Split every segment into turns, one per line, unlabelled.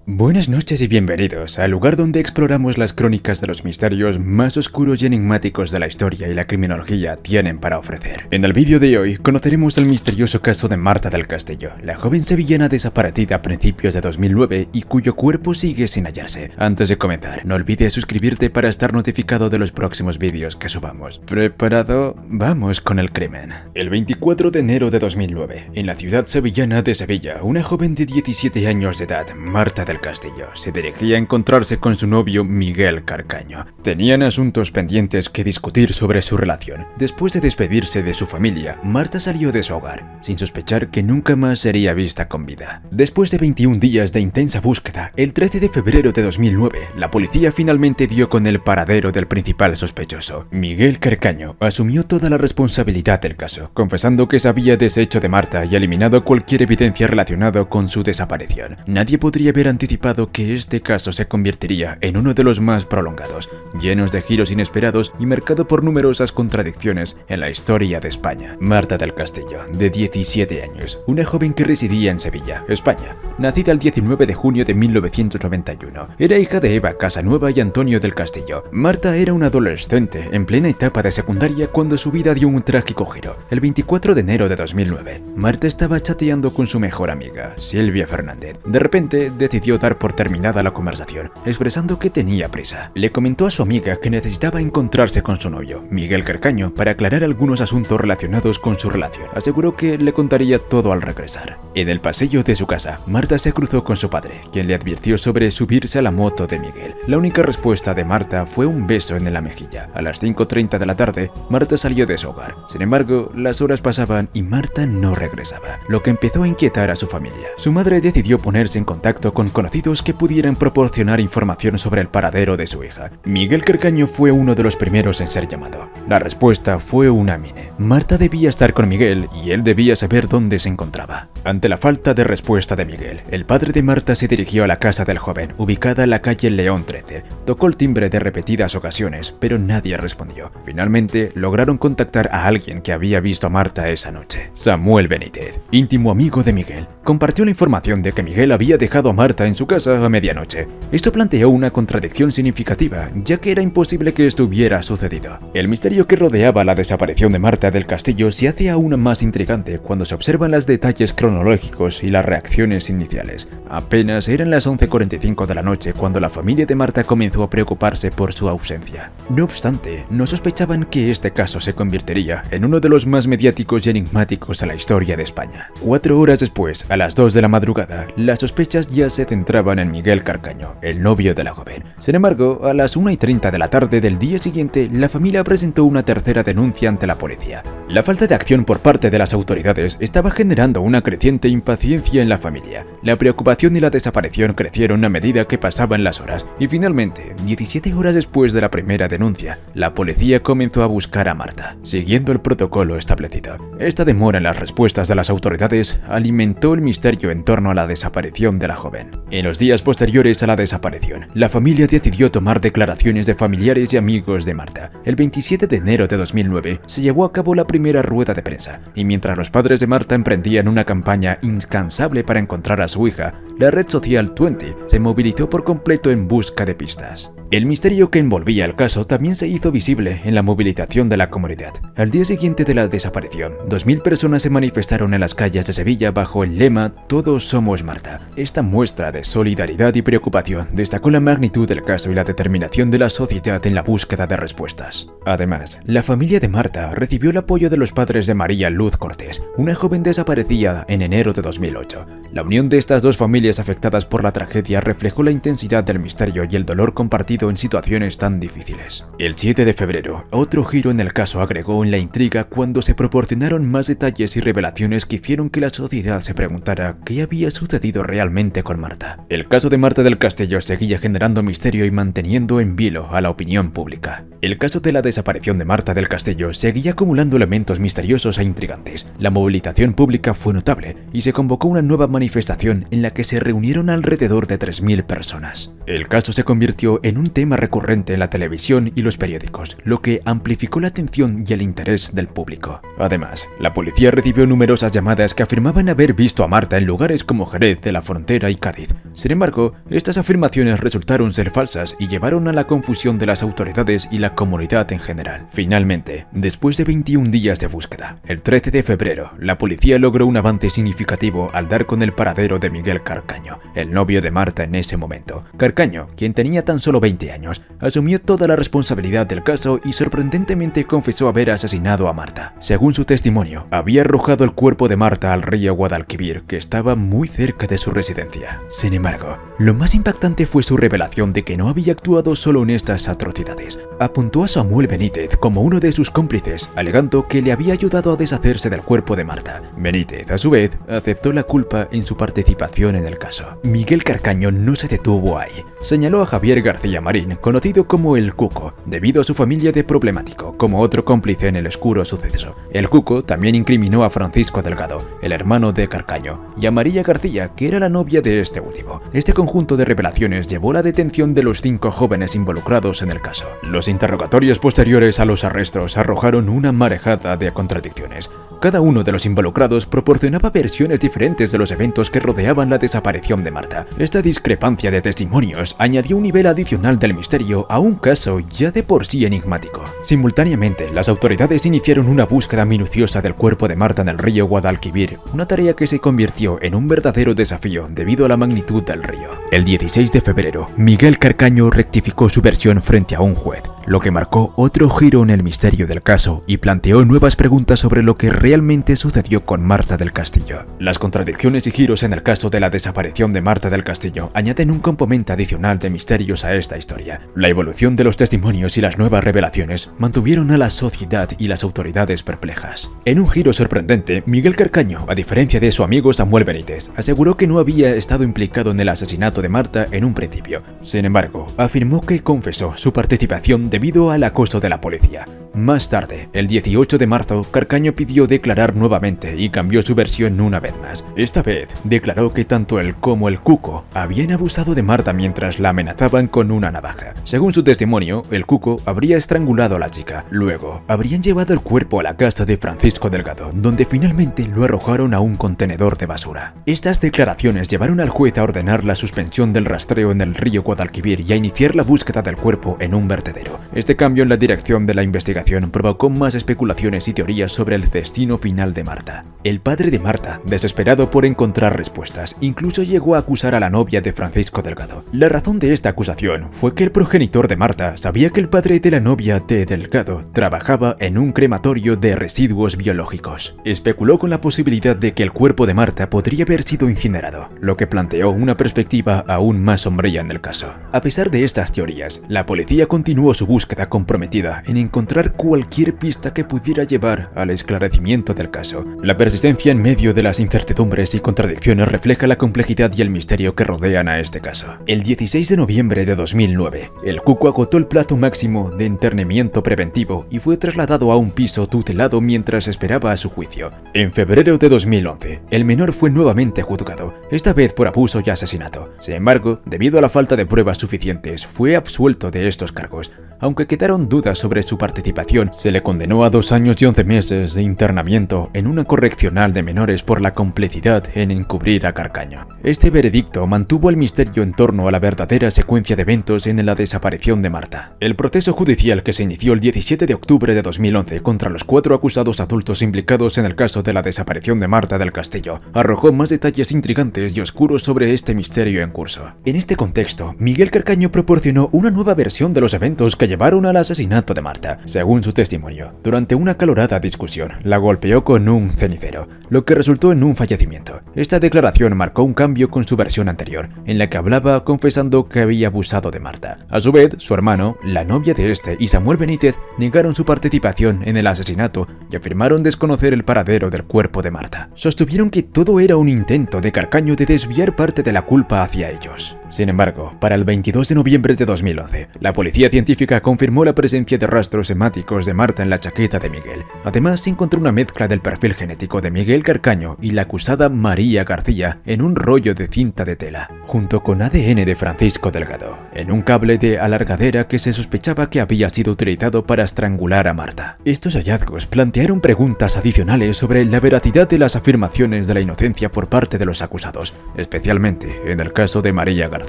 Buenas noches y bienvenidos al lugar donde exploramos las crónicas de los misterios más oscuros y enigmáticos de la historia y la criminología tienen para ofrecer. En el vídeo de hoy conoceremos el misterioso caso de Marta del Castillo, la joven sevillana desaparecida a principios de 2009 y cuyo cuerpo sigue sin hallarse. Antes de comenzar, no olvides suscribirte para estar notificado de los próximos vídeos que subamos. ¿Preparado? Vamos con el crimen. El 24 de enero de 2009, en la ciudad sevillana de Sevilla, una joven de 17 años de edad, Marta del Castillo, se dirigía a encontrarse con su novio Miguel Carcaño. Tenían asuntos pendientes que discutir sobre su relación. Después de despedirse de su familia, Marta salió de su hogar, sin sospechar que nunca más sería vista con vida. Después de 21 días de intensa búsqueda, el 13 de febrero de 2009, la policía finalmente dio con el paradero del principal sospechoso. Miguel Carcaño asumió toda la responsabilidad del caso, confesando que se había deshecho de Marta y eliminado cualquier evidencia relacionada con su desaparición. Nadie podría haber anticipado que este caso se convertiría en uno de los más prolongados, llenos de giros inesperados y marcado por numerosas contradicciones en la historia de España. Marta del Castillo, de 17 años, una joven que residía en Sevilla, España, nacida el 19 de junio de 1991. Era hija de Eva Casanueva y Antonio del Castillo. Marta era una adolescente en plena etapa de secundaria cuando su vida dio un trágico giro. El 24 de enero de 2009, Marta estaba chateando con su mejor amiga, Silvia Fernández. De repente, decidió dar por terminada la conversación, expresando que tenía prisa. Le comentó a su amiga que necesitaba encontrarse con su novio, Miguel Carcaño, para aclarar algunos asuntos relacionados con su relación. Aseguró que le contaría todo al regresar. En el pasillo de su casa, Marta se cruzó con su padre, quien le advirtió sobre subirse a la moto de Miguel. La única respuesta de Marta fue un beso en la mejilla. A las 5:30 de la tarde, Marta salió de su hogar. Sin embargo, las horas pasaban y Marta no regresaba, lo que empezó a inquietar a su familia. Su madre decidió ponerse en contacto con conocidos que pudieran proporcionar información sobre el paradero de su hija. Miguel Carcaño fue uno de los primeros en ser llamado. La respuesta fue unánime. Marta debía estar con Miguel y él debía saber dónde se encontraba. Ante la falta de respuesta de Miguel, el padre de Marta se dirigió a la casa del joven, ubicada en la calle León 13. Tocó el timbre de repetidas ocasiones, pero nadie respondió. Finalmente, lograron contactar a alguien que había visto a Marta esa noche. Samuel Benítez, íntimo amigo de Miguel, compartió la información de que Miguel había dejado a Marta en su casa a medianoche. Esto planteó una contradicción significativa, ya que era imposible que esto hubiera sucedido. El misterio que rodeaba la desaparición de Marta del Castillo se hace aún más intrigante cuando se observan los detalles cronológicos y las reacciones iniciales. Apenas eran las 11:45 de la noche cuando la familia de Marta comenzó a preocuparse por su ausencia. No obstante, no sospechaban que este caso se convertiría en uno de los más mediáticos y enigmáticos de la historia de España. 4 horas después, a las 2 de la madrugada, las sospechas ya se centraban en Miguel Carcaño, el novio de la joven. Sin embargo, a las 1:30 de la tarde del día siguiente, la familia presentó una tercera denuncia ante la policía. La falta de acción por parte de las autoridades estaba generando una creciente impaciencia en la familia. La preocupación y la desaparición crecieron a medida que pasaban las horas, y finalmente, 17 horas después de la primera denuncia, la policía comenzó a buscar a Marta, siguiendo el protocolo establecido. Esta demora en las respuestas de las autoridades alimentó el misterio en torno a la desaparición de la joven. En los días posteriores a la desaparición, la familia decidió tomar declaraciones de familiares y amigos de Marta. El 27 de enero de 2009 se llevó a cabo la primera rueda de prensa, y mientras los padres de Marta emprendían una campaña incansable para encontrar a su hija, la red social Twenty se movilizó por completo en busca de pistas. El misterio que envolvía el caso también se hizo visible en la movilización de la comunidad. Al día siguiente de la desaparición, 2000 personas se manifestaron en las calles de Sevilla bajo el lema "Todos somos Marta". Esta muestra de solidaridad y preocupación destacó la magnitud del caso y la determinación de la sociedad en la búsqueda de respuestas. Además, la familia de Marta recibió el apoyo de los padres de María Luz Cortés, una joven desaparecida en enero de 2008. La unión de estas dos familias afectadas por la tragedia reflejó la intensidad del misterio y el dolor compartido en situaciones tan difíciles. El 7 de febrero, otro giro en el caso agregó en la intriga cuando se proporcionaron más detalles y revelaciones que hicieron que la sociedad se preguntara qué había sucedido realmente con Marta. El caso de Marta del Castillo seguía generando misterio y manteniendo en vilo a la opinión pública. El caso de la desaparición de Marta del Castillo seguía acumulando elementos misteriosos e intrigantes. La movilización pública fue notable y se convocó una nueva manifestación en la que se se reunieron alrededor de 3.000 personas. El caso se convirtió en un tema recurrente en la televisión y los periódicos, lo que amplificó la atención y el interés del público. Además, la policía recibió numerosas llamadas que afirmaban haber visto a Marta en lugares como Jerez de la Frontera y Cádiz. Sin embargo, estas afirmaciones resultaron ser falsas y llevaron a la confusión de las autoridades y la comunidad en general. Finalmente, después de 21 días de búsqueda, el 13 de febrero, la policía logró un avance significativo al dar con el paradero de Miguel Carcaño, el novio de Marta en ese momento. Carcaño, quien tenía tan solo 20 años, asumió toda la responsabilidad del caso y sorprendentemente confesó haber asesinado a Marta. Según su testimonio, había arrojado el cuerpo de Marta al río Guadalquivir, que estaba muy cerca de su residencia. Sin embargo, lo más impactante fue su revelación de que no había actuado solo en estas atrocidades. Apuntó a Samuel Benítez como uno de sus cómplices, alegando que le había ayudado a deshacerse del cuerpo de Marta. Benítez, a su vez, aceptó la culpa en su participación en el caso. Miguel Carcaño no se detuvo ahí. Señaló a Javier García Marín, conocido como el Cuco, debido a su familia de problemático, como otro cómplice en el oscuro suceso. El Cuco también incriminó a Francisco Delgado, el hermano de Carcaño, y a María García, que era la novia de este último. Este conjunto de revelaciones llevó a la detención de los 5 jóvenes involucrados en el caso. Los interrogatorios posteriores a los arrestos arrojaron una marejada de contradicciones. Cada uno de los involucrados proporcionaba versiones diferentes de los eventos que rodeaban la desaparición de Marta. Esta discrepancia de testimonios añadió un nivel adicional del misterio a un caso ya de por sí enigmático. Simultáneamente, las autoridades iniciaron una búsqueda minuciosa del cuerpo de Marta en el río Guadalquivir, una tarea que se convirtió en un verdadero desafío debido a la magnitud del río. El 16 de febrero, Miguel Carcaño rectificó su versión frente a un juez, lo que marcó otro giro en el misterio del caso y planteó nuevas preguntas sobre lo que realmente sucedió con Marta del Castillo. Las contradicciones y giros en el caso de la desaparición de Marta del Castillo añaden un componente adicional de misterios a esta historia. La evolución de los testimonios y las nuevas revelaciones mantuvieron a la sociedad y las autoridades perplejas. En un giro sorprendente, Miguel Carcaño, a diferencia de su amigo Samuel Benítez, aseguró que no había estado implicado en el asesinato de Marta en un principio. Sin embargo, afirmó que confesó su participación debido al acoso de la policía. Más tarde, el 18 de marzo, Carcaño pidió declarar nuevamente y cambió su versión una vez más. Esta vez, declaró que tanto él como el Cuco habían abusado de Marta mientras la amenazaban con una navaja. Según su testimonio, el Cuco habría estrangulado a la chica. Luego, habrían llevado el cuerpo a la casa de Francisco Delgado, donde finalmente lo arrojaron a un contenedor de basura. Estas declaraciones llevaron al juez a ordenar la suspensión del rastreo en el río Guadalquivir y a iniciar la búsqueda del cuerpo en un vertedero. Este cambio en la dirección de la investigación provocó más especulaciones y teorías sobre el destino final de Marta. El padre de Marta, desesperado por encontrar respuestas, incluso llegó a acusar a la novia de Francisco Delgado. La razón de esta acusación fue que el progenitor de Marta sabía que el padre de la novia de Delgado trabajaba en un crematorio de residuos biológicos. Especuló con la posibilidad de que el cuerpo de Marta podría haber sido incinerado, lo que planteó una perspectiva aún más sombría en el caso. A pesar de estas teorías, la policía continuó su búsqueda comprometida en encontrar cualquier pista que pudiera llevar al esclarecimiento del caso. La persistencia en medio de las incertidumbres y contradicciones refleja la complejidad y el misterio que rodean a este caso. El 16 de noviembre de 2009, el Cuco agotó el plazo máximo de internamiento preventivo y fue trasladado a un piso tutelado mientras esperaba a su juicio. En febrero de 2011, el menor fue nuevamente juzgado, esta vez por abuso y asesinato. Sin embargo, debido a la falta de pruebas suficientes, fue absuelto de estos cargos. Aunque quedaron dudas sobre su participación, se le condenó a 2 años y 11 meses de internamiento en una correccional de menores por la complicidad en encubrir a Carcaño. Este veredicto mantuvo el misterio en torno a la verdadera secuencia de eventos en la desaparición de Marta. El proceso judicial que se inició el 17 de octubre de 2011 contra los 4 acusados adultos implicados en el caso de la desaparición de Marta del Castillo arrojó más detalles intrigantes y oscuros sobre este misterio en curso. En este contexto, Miguel Carcaño proporcionó una nueva versión de los eventos que llevaron al asesinato de Marta. Según su testimonio, durante una acalorada discusión, la golpeó con un cenicero, lo que resultó en un fallecimiento. Esta declaración marcó un cambio con su versión anterior, en la que hablaba confesando que había abusado de Marta. A su vez, su hermano, la novia de este y Samuel Benítez negaron su participación en el asesinato y afirmaron desconocer el paradero del cuerpo de Marta. Sostuvieron que todo era un intento de Carcaño de desviar parte de la culpa hacia ellos. Sin embargo, para el 22 de noviembre de 2011, la policía científica confirmó la presencia de rastros hemáticos de Marta en la chaqueta de Miguel. Además, se encontró una mezcla del perfil genético de Miguel Carcaño y la acusada María García en un rollo de cinta de tela, junto con ADN de Francisco Delgado, en un cable de alargadera que se sospechaba que había sido utilizado para estrangular a Marta. Estos hallazgos plantearon preguntas adicionales sobre la veracidad de las afirmaciones de la inocencia por parte de los acusados, especialmente en el caso de María García.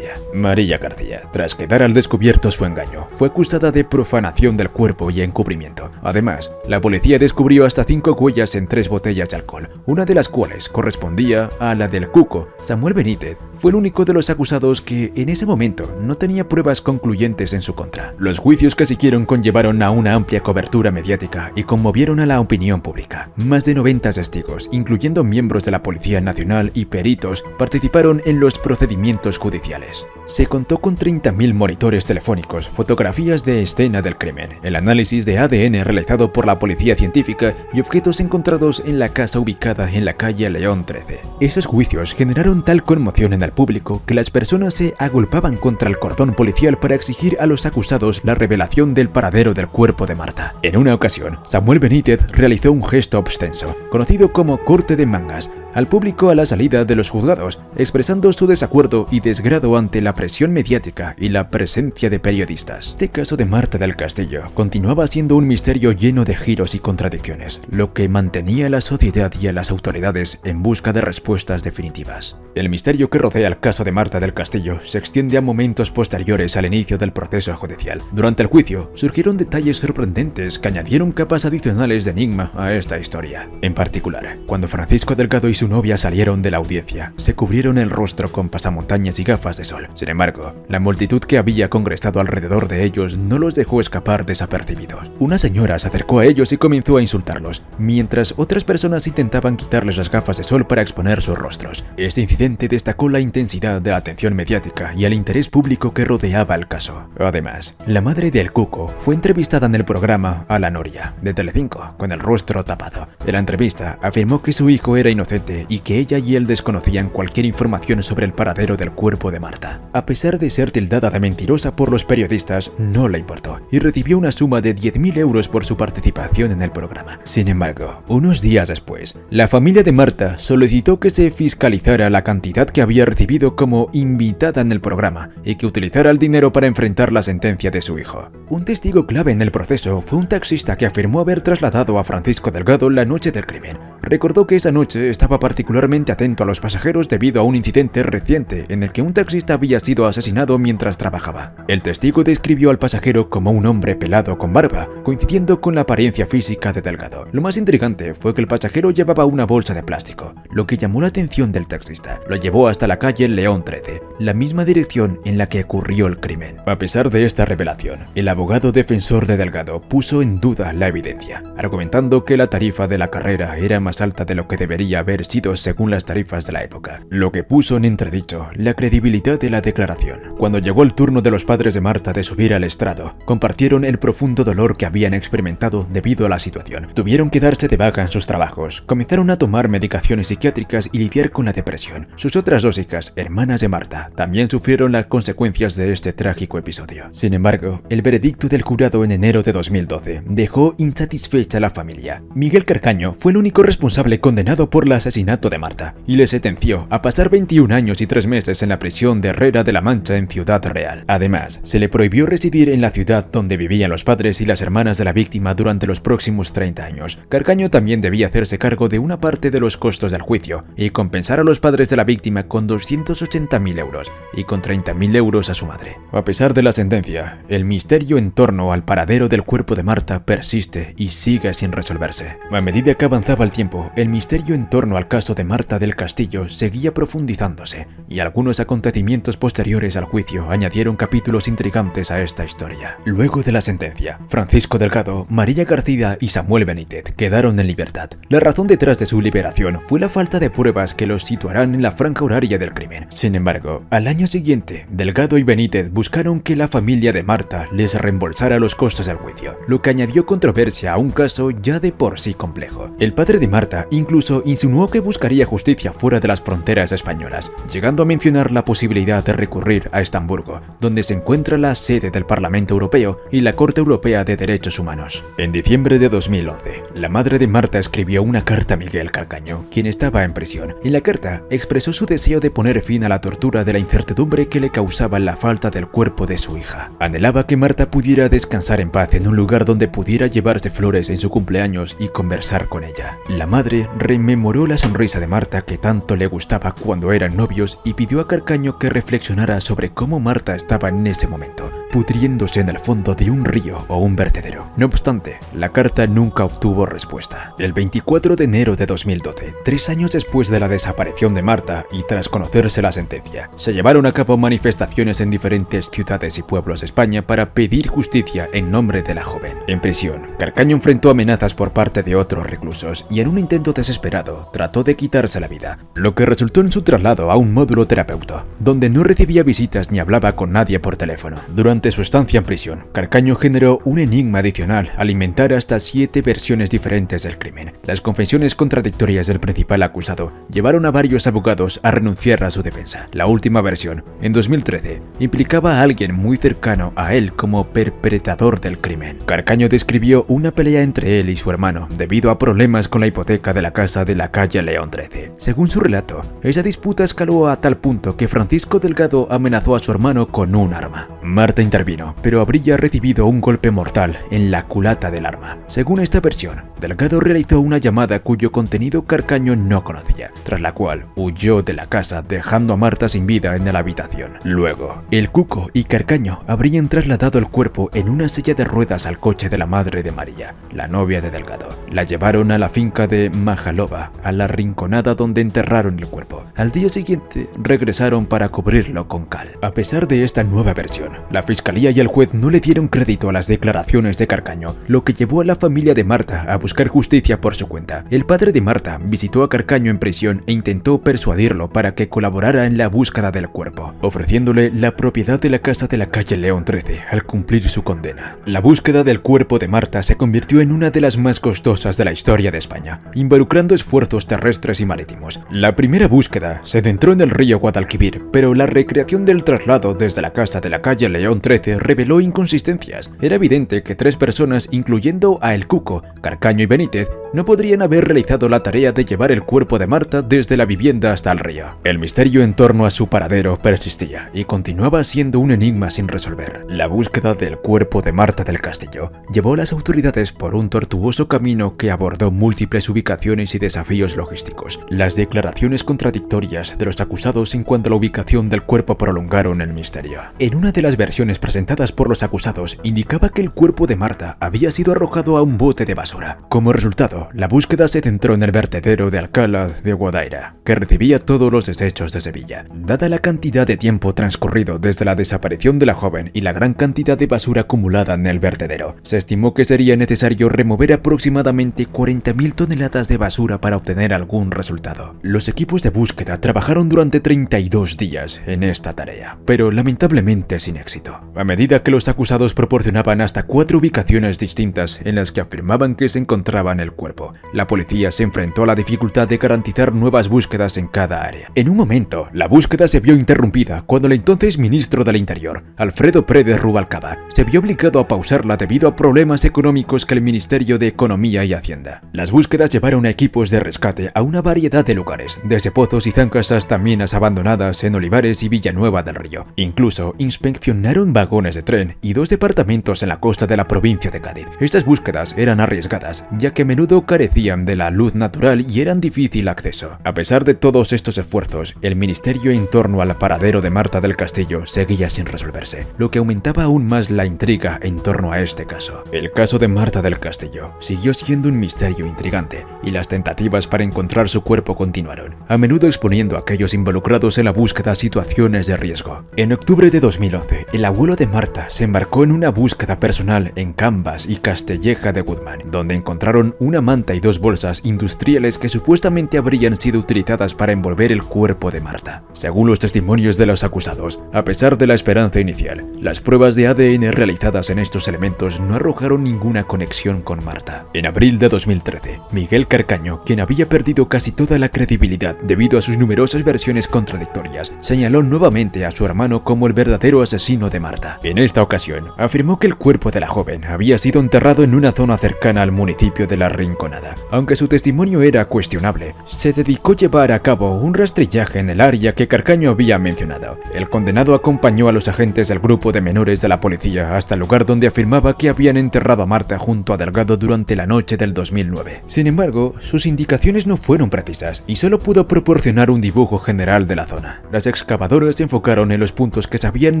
María García, tras quedar al descubierto su engaño, fue acusada de profanación del cuerpo y encubrimiento. Además, la policía descubrió hasta 5 huellas en 3 botellas de alcohol, una de las cuales correspondía a la del Cuco. Samuel Benítez fue el único de los acusados que en ese momento no tenía pruebas concluyentes en su contra. Los juicios que siguieron conllevaron a una amplia cobertura mediática y conmovieron a la opinión pública. Más de 90 testigos, incluyendo miembros de la Policía Nacional y peritos, participaron en los procedimientos judiciales. Se contó con 30.000 monitores telefónicos, fotografías de escena del crimen, el análisis de ADN realizado por la policía científica y objetos encontrados en la casa ubicada en la calle León 13. Esos juicios generaron tal conmoción en el público que las personas se agolpaban contra el cordón policial para exigir a los acusados la revelación del paradero del cuerpo de Marta. En una ocasión, Samuel Benítez realizó un gesto obscenso, conocido como corte de mangas, al público a la salida de los juzgados, expresando su desacuerdo y desgrado ante la presión mediática y la presencia de periodistas. Este caso de Marta del Castillo continuaba siendo un misterio lleno de giros y contradicciones, lo que mantenía a la sociedad y a las autoridades en busca de respuestas definitivas. El misterio que rodea el caso de Marta del Castillo se extiende a momentos posteriores al inicio del proceso judicial. Durante el juicio, surgieron detalles sorprendentes que añadieron capas adicionales de enigma a esta historia. En particular, cuando Francisco Delgado y su novia salieron de la audiencia, se cubrieron el rostro con pasamontañas y gafas de sol. Sin embargo, la multitud que había congregado alrededor de ellos no los dejó escapar desapercibidos. Una señora se acercó a ellos y comenzó a insultarlos, mientras otras personas intentaban quitarles las gafas de sol para exponer sus rostros. Este incidente destacó la intensidad de la atención mediática y el interés público que rodeaba el caso. Además, la madre del Cuco fue entrevistada en el programa A la Noria, de Telecinco, con el rostro tapado. En la entrevista, afirmó que su hijo era inocente y que ella y él desconocían cualquier información sobre el paradero del cuerpo de Marta. A pesar de ser tildada de mentirosa por los periodistas, no le importó y recibió una suma de 10.000 euros por su participación en el programa. Sin embargo, unos días después, la familia de Marta solicitó que se fiscalizara la cantidad que había recibido como invitada en el programa y que utilizara el dinero para enfrentar la sentencia de su hijo. Un testigo clave en el proceso fue un taxista que afirmó haber trasladado a Francisco Delgado la noche del crimen. Recordó que esa noche estaba particularmente atento a los pasajeros debido a un incidente reciente en el que un taxista había sido asesinado mientras trabajaba. El testigo describió al pasajero como un hombre pelado con barba, coincidiendo con la apariencia física de Delgado. Lo más intrigante fue que el pasajero llevaba una bolsa de plástico, lo que llamó la atención del taxista. Lo llevó hasta la calle León 13, la misma dirección en la que ocurrió el crimen. A pesar de esta revelación, el abogado defensor de Delgado puso en duda la evidencia, argumentando que la tarifa de la carrera era más alta de lo que debería haber sido según las tarifas de la época, lo que puso en entredicho la credibilidad de la declaración. Cuando llegó el turno de los padres de Marta de subir al estrado, compartieron el profundo dolor que habían experimentado debido a la situación. Tuvieron que darse de baja en sus trabajos, comenzaron a tomar medicaciones psiquiátricas y lidiar con la depresión. Sus otras 2 hijas, hermanas de Marta, también sufrieron las consecuencias de este trágico episodio. Sin embargo, el veredicto del jurado en enero de 2012 dejó insatisfecha a la familia. Miguel Carcaño fue el único responsable condenado por el asesinato de Marta y le sentenció a pasar 21 años y 3 meses en la prisión de Herrera de la Mancha en Ciudad Real. Además, se le prohibió residir en la ciudad donde vivían los padres y las hermanas de la víctima durante los próximos 30 años. Carcaño también debía hacerse cargo de una parte de los costos del juicio y compensar a los padres de la víctima con 280.000 euros y con 30.000 euros a su madre. A pesar de la sentencia, el misterio en torno al paradero del cuerpo de Marta persiste y sigue sin resolverse. A medida que avanzaba el tiempo, el misterio en torno al caso de Marta del Castillo seguía profundizándose y algunos acontecimientos posteriores al juicio añadieron capítulos intrigantes a esta historia. Luego de la sentencia, Francisco Delgado, María García y Samuel Benítez quedaron en libertad. La razón detrás de su liberación fue la falta de pruebas que los situarán en la franja horaria del crimen. Sin embargo, al año siguiente, Delgado y Benítez buscaron que la familia de Marta les reembolsara los costos del juicio, lo que añadió controversia a un caso ya de por sí complejo. El padre de Marta incluso insinuó que que buscaría justicia fuera de las fronteras españolas, llegando a mencionar la posibilidad de recurrir a Estamburgo, donde se encuentra la sede del Parlamento Europeo y la Corte Europea de Derechos Humanos. En diciembre de 2011, la madre de Marta escribió una carta a Miguel Carcaño, quien estaba en prisión. En la carta expresó su deseo de poner fin a la tortura de la incertidumbre que le causaba la falta del cuerpo de su hija. Anhelaba que Marta pudiera descansar en paz en un lugar donde pudiera llevarse flores en su cumpleaños y conversar con ella. La madre rememoró la sonrisa de Marta que tanto le gustaba cuando eran novios y pidió a Carcaño que reflexionara sobre cómo Marta estaba en ese momento, pudriéndose en el fondo de un río o un vertedero. No obstante, la carta nunca obtuvo respuesta. El 24 de enero de 2012, 3 años después de la desaparición de Marta y tras conocerse la sentencia, se llevaron a cabo manifestaciones en diferentes ciudades y pueblos de España para pedir justicia en nombre de la joven. En prisión, Carcaño enfrentó amenazas por parte de otros reclusos y en un intento desesperado trató de quitarse la vida, lo que resultó en su traslado a un módulo terapeuta, donde no recibía visitas ni hablaba con nadie por teléfono. Durante su estancia en prisión, Carcaño generó un enigma adicional al inventar hasta 7 versiones diferentes del crimen. Las confesiones contradictorias del principal acusado llevaron a varios abogados a renunciar a su defensa. La última versión, en 2013, implicaba a alguien muy cercano a él como perpetrador del crimen. Carcaño describió una pelea entre él y su hermano debido a problemas con la hipoteca de la casa de la calle León 13. Según su relato, esa disputa escaló a tal punto que Francisco Delgado amenazó a su hermano con un arma. Marta intervino, pero habría recibido un golpe mortal en la culata del arma. Según esta versión, Delgado realizó una llamada cuyo contenido Carcaño no conocía, tras la cual huyó de la casa dejando a Marta sin vida en la habitación. Luego, el Cuco y Carcaño habrían trasladado el cuerpo en una silla de ruedas al coche de la madre de María, la novia de Delgado. La llevaron a la finca de Majalova, a la rinconada donde enterraron el cuerpo. Al día siguiente, regresaron para cubrirlo con cal. A pesar de esta nueva versión, la fiscalía y el juez no le dieron crédito a las declaraciones de Carcaño, lo que llevó a la familia de Marta a buscar justicia por su cuenta. El padre de Marta visitó a Carcaño en prisión e intentó persuadirlo para que colaborara en la búsqueda del cuerpo, ofreciéndole la propiedad de la casa de la calle León 13 al cumplir su condena. La búsqueda del cuerpo de Marta se convirtió en una de las más costosas de la historia de España, involucrando esfuerzos terrestres y marítimos. La primera búsqueda se centró en el río Guadalquivir, pero la recreación del traslado desde la casa de la calle León 13 reveló inconsistencias. Era evidente que 3 personas, incluyendo a El Cuco, Carcaño y Benítez, no podrían haber realizado la tarea de llevar el cuerpo de Marta desde la vivienda hasta el río. El misterio en torno a su paradero persistía y continuaba siendo un enigma sin resolver. La búsqueda del cuerpo de Marta del Castillo llevó a las autoridades por un tortuoso camino que abordó múltiples ubicaciones y desafíos logísticos. Las declaraciones contradictorias de los acusados en cuanto a la ubicación del cuerpo prolongaron el misterio. En una de las versiones presentadas por los acusados indicaba que el cuerpo de Marta había sido arrojado a un bote de basura. Como resultado, la búsqueda se centró en el vertedero de Alcalá de Guadaira, que recibía todos los desechos de Sevilla. Dada la cantidad de tiempo transcurrido desde la desaparición de la joven y la gran cantidad de basura acumulada en el vertedero, se estimó que sería necesario remover aproximadamente 40.000 toneladas de basura para obtener algún resultado. Los equipos de búsqueda trabajaron durante 32 días en esta tarea, pero lamentablemente sin éxito. A medida que los acusados proporcionaban hasta 4 ubicaciones distintas en las que afirmaban que se encontraban el cuerpo, la policía se enfrentó a la dificultad de garantizar nuevas búsquedas en cada área. En un momento, la búsqueda se vio interrumpida cuando el entonces ministro del Interior, Alfredo Pérez Rubalcaba, se vio obligado a pausarla debido a problemas económicos que el Ministerio de Economía y Hacienda. Las búsquedas llevaron a equipos de rescate a una variedad de lugares, desde pozos y zancas hasta minas abandonadas en Olivares y Villanueva del Río. Incluso inspeccionaron vagones de tren y 2 departamentos en la costa de la provincia de Cádiz. Estas búsquedas eran arriesgadas, ya que a menudo carecían de la luz natural y eran difícil acceso. A pesar de todos estos esfuerzos, el misterio en torno al paradero de Marta del Castillo seguía sin resolverse, lo que aumentaba aún más la intriga en torno a este caso. El caso de Marta del Castillo siguió siendo un misterio intrigante y las tentativas para encontrar su cuerpo continuaron, a menudo exponiendo a aquellos involucrados en la búsqueda a situaciones de riesgo. En octubre de 2011, el abuelo de Marta se embarcó en una búsqueda personal en Canvas y Castelleja de Guzmán, donde encontraron una manta y 2 bolsas industriales que supuestamente habrían sido utilizadas para envolver el cuerpo de Marta. Según los testimonios de los acusados, a pesar de la esperanza inicial, las pruebas de ADN realizadas en estos elementos no arrojaron ninguna conexión con Marta. En abril de 2013, Miguel Carcaño, quien había perdido casi toda la credibilidad debido a sus numerosas versiones contradictorias, señaló nuevamente a su hermano como el verdadero asesino de Marta. En esta ocasión, afirmó que el cuerpo de la joven había sido enterrado en una zona cercana al municipio de La Rinconada. Aunque su testimonio era cuestionable, se dedicó a llevar a cabo un rastrillaje en el área que Carcaño había mencionado. El condenado acompañó a los agentes del grupo de menores de la policía hasta el lugar donde afirmaba que habían enterrado a Marta junto a Delgado durante la noche del 2009. Sin embargo, sus indicaciones no fueron precisas y solo pudo proporcionar un dibujo general de la zona. Las excavadoras se enfocaron en los puntos que se habían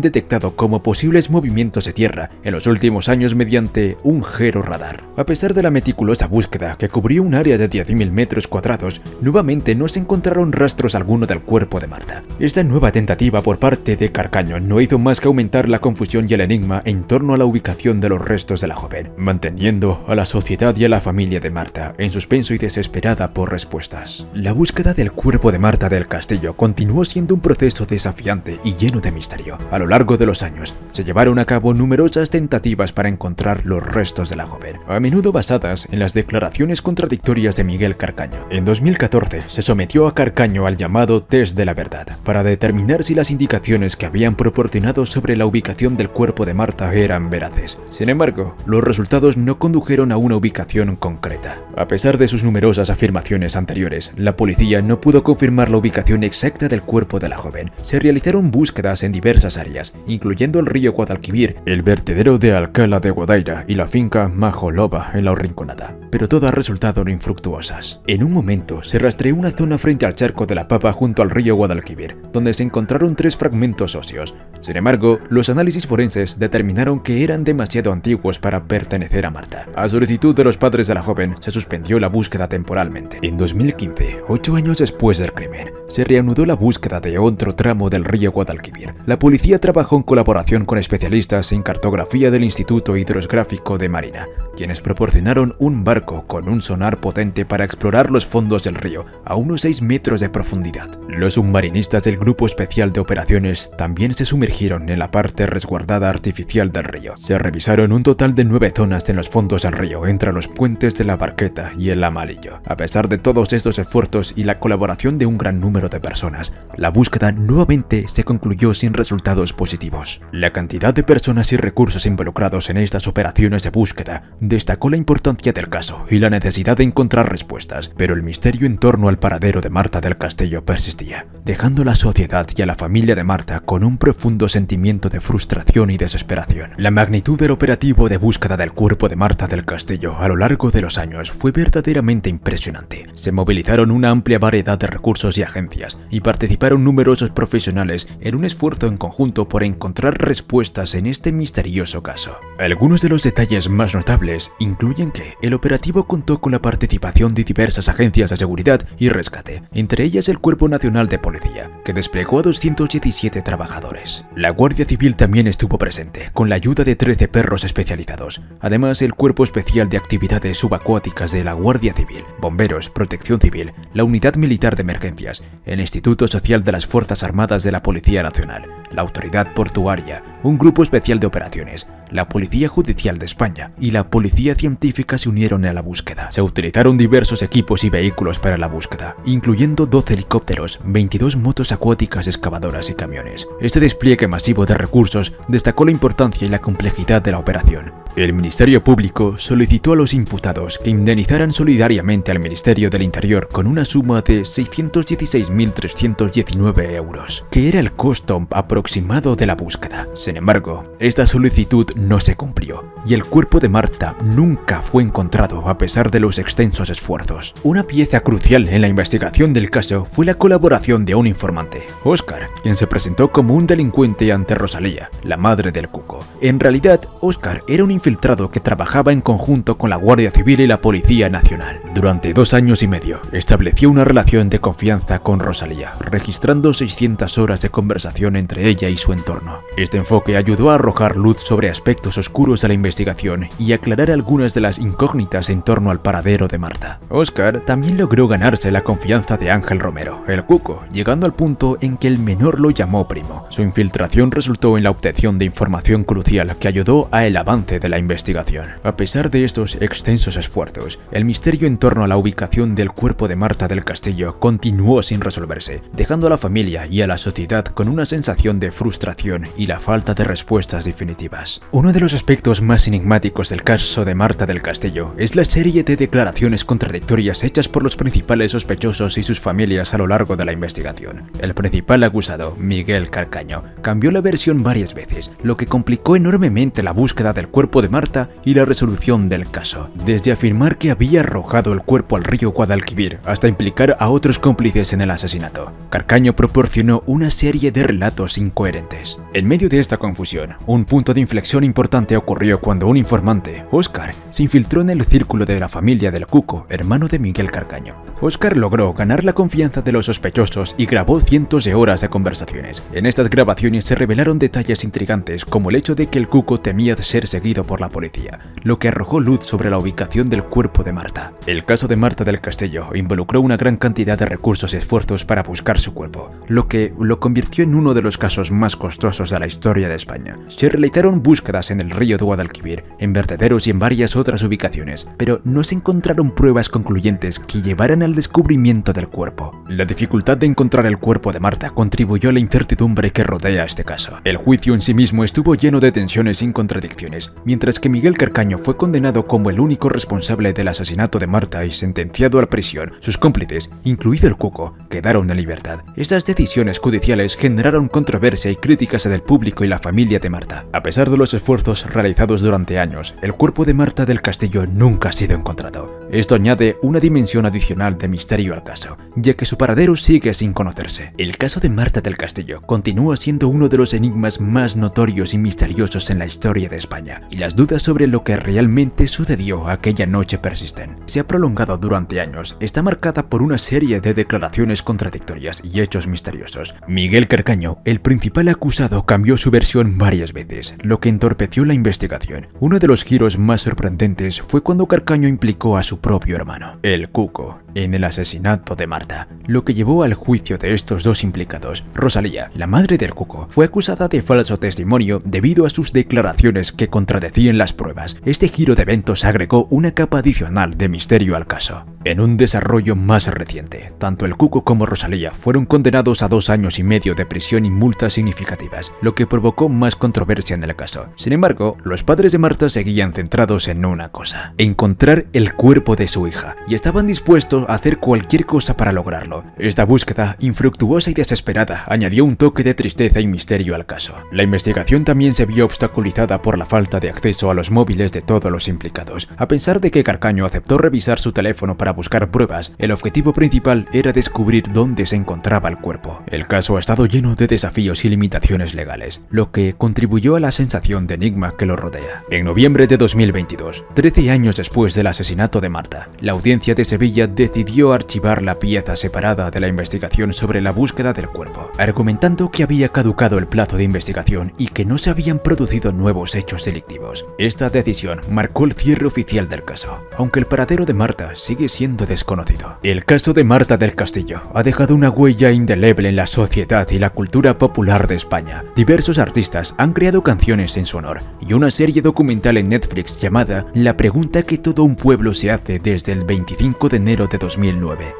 detectado como posibles movimientos de tierra en los últimos años mediante un georradar. A pesar de la meticulosa búsqueda que cubrió un área de 10.000 metros cuadrados, nuevamente no se encontraron rastros alguno del cuerpo de Marta. Esta nueva tentativa por parte de Carcaño no hizo más que aumentar la confusión y el enigma en torno a la ubicación de los restos de la joven, manteniendo a la sociedad y a la familia de Marta en suspenso y desesperada por respuestas. La búsqueda del cuerpo de Marta del Castillo continuó siendo un proceso desafiante y lleno de misterio. A lo largo de los años, se llevaron a cabo numerosas tentativas para encontrar los restos de la joven, a menudo basadas en las declaraciones contradictorias de Miguel Carcaño. En 2014, se sometió a Carcaño al llamado test de la verdad, para determinar si las indicaciones que habían proporcionado sobre la ubicación del cuerpo de Marta eran veraces. Sin embargo, los resultados no condujeron a una ubicación concreta. A pesar de sus numerosas afirmaciones anteriores, la policía no pudo confirmar la ubicación exacta del cuerpo de la joven. Se realizaron búsquedas en diversas áreas, incluyendo el río Guadalquivir, el vertedero de Alcalá de Guadaira y la finca Majoloba en La Rinconada, pero todas resultaron infructuosas. En un momento, se rastreó una zona frente al charco de la Papa junto al río Guadalquivir, donde se encontraron 3 fragmentos óseos. Sin embargo, los análisis forenses determinaron que eran demasiado antiguos para pertenecer a Marta. A solicitud de los padres de la joven, se suspendió la búsqueda temporalmente. En 2015, 8 años después del crimen, se reanudó la búsqueda de otro tramo del río Guadalquivir. La policía trabajó en colaboración con especialistas en cartografía del Instituto Hidrográfico de Marina, quienes proporcionaron un barco con un sonar potente para explorar los fondos del río a unos 6 metros de profundidad. Los submarinistas del Grupo Especial de Operaciones también se sumergieron en la parte resguardada artificial del río. Se revisaron un total de 9 zonas en los fondos del río, entre los puentes de la Barqueta y el Amalillo. A pesar de todos estos esfuerzos y la colaboración de un gran número de personas, la búsqueda nuevamente se concluyó sin resultados positivos. La cantidad de personas y recursos involucrados en estas operaciones de búsqueda destacó la importancia del caso y la necesidad de encontrar respuestas, pero el misterio en torno al paradero de Marta del Castillo persistía, dejando a la sociedad y a la familia de Marta con un profundo sentimiento de frustración y desesperación. La magnitud del operativo de búsqueda del cuerpo de Marta del Castillo a lo largo de los años fue verdaderamente impresionante. Se movilizaron una amplia variedad de recursos y agencias, y participaron numerosos profesionales en un esfuerzo en conjunto por encontrar respuestas en este misterioso caso. Algunos de los detalles más notables incluyen que el operativo contó con la participación de diversas agencias de seguridad y rescate, entre ellas el Cuerpo Nacional de Policía, que desplegó a 217 trabajadores. La Guardia Civil también estuvo presente, con la ayuda de 13 perros especializados. Además, el Cuerpo Especial de Actividades Subacuáticas de la Guardia Civil, Bomberos, Protección Civil, la Unidad Militar de Emergencias, el Instituto Social de las Fuerzas Armadas de la Policía Nacional, la Autoridad Portuaria, un grupo especial de operaciones, la Policía Judicial de España y la Policía Científica se unieron a la búsqueda. Se utilizaron diversos equipos y vehículos para la búsqueda, incluyendo 12 helicópteros, 22 motos acuáticas, excavadoras y camiones. Este despliegue masivo de recursos destacó la importancia y la complejidad de la operación. El Ministerio Público solicitó a los imputados que indemnizaran solidariamente al Ministerio del Interior con una suma de 616.319 euros, que era el costo aproximado de la búsqueda. Sin embargo, esta solicitud no se cumplió, y el cuerpo de Marta nunca fue encontrado a pesar de los extensos esfuerzos. Una pieza crucial en la investigación del caso fue la colaboración de un informante, Óscar, quien se presentó como un delincuente ante Rosalía, la madre del Cuco. En realidad, Óscar era un infiltrado que trabajaba en conjunto con la Guardia Civil y la Policía Nacional. Durante 2 años y medio, estableció una relación de confianza con Rosalía, registrando 600 horas de conversación entre ella y su entorno. Este enfoque ayudó a arrojar luz sobre aspectos oscuros de la investigación y aclarar algunas de las incógnitas en torno al paradero de Marta. Óscar también logró ganarse la confianza de Ángel Romero, el Cuco, llegando al punto en que el menor lo llamó primo. Su infiltración resultó en la obtención de información crucial que ayudó al avance de la investigación. A pesar de estos extensos esfuerzos, el misterio en torno a la ubicación del cuerpo de Marta del Castillo continuó sin resolverse, dejando a la familia y a la sociedad con una sensación de frustración y la falta de respuestas definitivas. Uno de los aspectos más enigmáticos del caso de Marta del Castillo es la serie de declaraciones contradictorias hechas por los principales sospechosos y sus familias a lo largo de la investigación. El principal acusado, Miguel Carcaño, cambió la versión varias veces, lo que complicó enormemente la búsqueda del cuerpo de Marta y la resolución del caso. Desde afirmar que había arrojado el cuerpo al río Guadalquivir hasta implicar a otros cómplices en el asesinato, Carcaño proporcionó una serie de relatos incoherentes. En medio de esta confusión, un punto de inflexión importante ocurrió cuando un informante, Óscar, se infiltró en el círculo de la familia del Cuco, hermano de Miguel Carcaño. Óscar logró ganar la confianza de los sospechosos y grabó cientos de horas de conversaciones. En estas grabaciones se revelaron detalles intrigantes como el hecho de que el Cuco temía ser seguido por la policía, lo que arrojó luz sobre la ubicación del cuerpo de Marta. El caso de Marta del Castillo involucró una gran cantidad de recursos y esfuerzos para buscar su cuerpo, lo que lo convirtió en uno de los casos más costosos de la historia de España. Se realizaron búsquedas en el río de Guadalquivir, en vertederos y en varias otras ubicaciones, pero no se encontraron pruebas concluyentes que llevaran al descubrimiento del cuerpo. La dificultad de encontrar el cuerpo de Marta contribuyó a la incertidumbre que rodea este caso. El juicio en sí mismo estuvo lleno de tensiones y contradicciones, mientras que Miguel Carcaño fue condenado como el único responsable del asesinato de Marta y sentenciado a la prisión. Sus cómplices, incluido el Cuco, quedaron en libertad. Estas decisiones judiciales generaron controversia y críticas del público y la familia de Marta. A pesar de los esfuerzos realizados durante años, el cuerpo de Marta del Castillo nunca ha sido encontrado. Esto añade una dimensión adicional de misterio al caso, ya que su paradero sigue sin conocerse. El caso de Marta del Castillo continúa siendo uno de los enigmas más notorios y misteriosos en la historia de España, y las dudas sobre lo que realmente sucedió aquella noche persisten. Se ha prolongado durante años, está marcada por una serie de declaraciones contradictorias y hechos misteriosos. Miguel Carcaño, el principal acusado, cambió su versión varias veces, lo que entorpeció la investigación. Uno de los giros más sorprendentes fue cuando Carcaño implicó a su propio hermano, el Cuco, en el asesinato de Marta, lo que llevó al juicio de estos dos implicados. Rosalía, la madre del Cuco, fue acusada de falso testimonio debido a sus declaraciones que contradecían las pruebas. Este giro de eventos agregó una capa adicional de misterio al caso. En un desarrollo más reciente, tanto el Cuco como Rosalía fueron condenados a 2 años y medio de prisión y multas significativas, lo que provocó más controversia en el caso. Sin embargo, los padres de Marta seguían centrados en una cosa: encontrar el cuerpo de su hija, y estaban dispuestos a hacer cualquier cosa para lograrlo. Esta búsqueda, infructuosa y desesperada, añadió un toque de tristeza y misterio al caso. La investigación también se vio obstaculizada por la falta de acceso a los móviles de todos los implicados. A pesar de que Carcaño aceptó revisar su teléfono para buscar pruebas, el objetivo principal era descubrir dónde se encontraba el cuerpo. El caso ha estado lleno de desafíos y limitaciones legales, lo que contribuyó a la sensación de enigma que lo rodea. En noviembre de 2022, 13 años después del asesinato de Marta, la audiencia de Sevilla decidió archivar la pieza separada de la investigación sobre la búsqueda del cuerpo, argumentando que había caducado el plazo de investigación y que no se habían producido nuevos hechos delictivos. Esta decisión marcó el cierre oficial del caso, aunque el paradero de Marta sigue siendo desconocido. El caso de Marta del Castillo ha dejado una huella indeleble en la sociedad y la cultura popular de España. Diversos artistas han creado canciones en su honor, y una serie documental en Netflix llamada La pregunta que todo un pueblo se hace desde el 25 de enero de 2009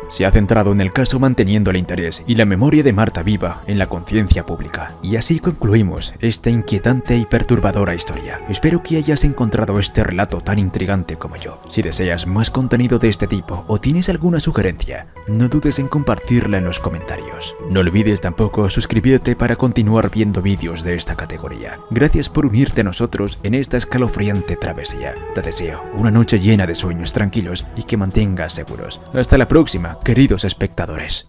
se ha centrado en el caso, manteniendo el interés y la memoria de Marta viva en la conciencia pública. Y así concluimos esta inquietante y perturbadora historia. Espero que hayas encontrado este relato tan intrigante como yo. Si deseas más contenido de este tipo o tienes alguna sugerencia, no dudes en compartirla en los comentarios. No olvides tampoco suscribirte para continuar viendo vídeos de esta categoría. Gracias por unirte a nosotros en esta escalofriante travesía. Te deseo una noche llena de sueños tranquilos y que mantengas seguros. Hasta la próxima, queridos espectadores.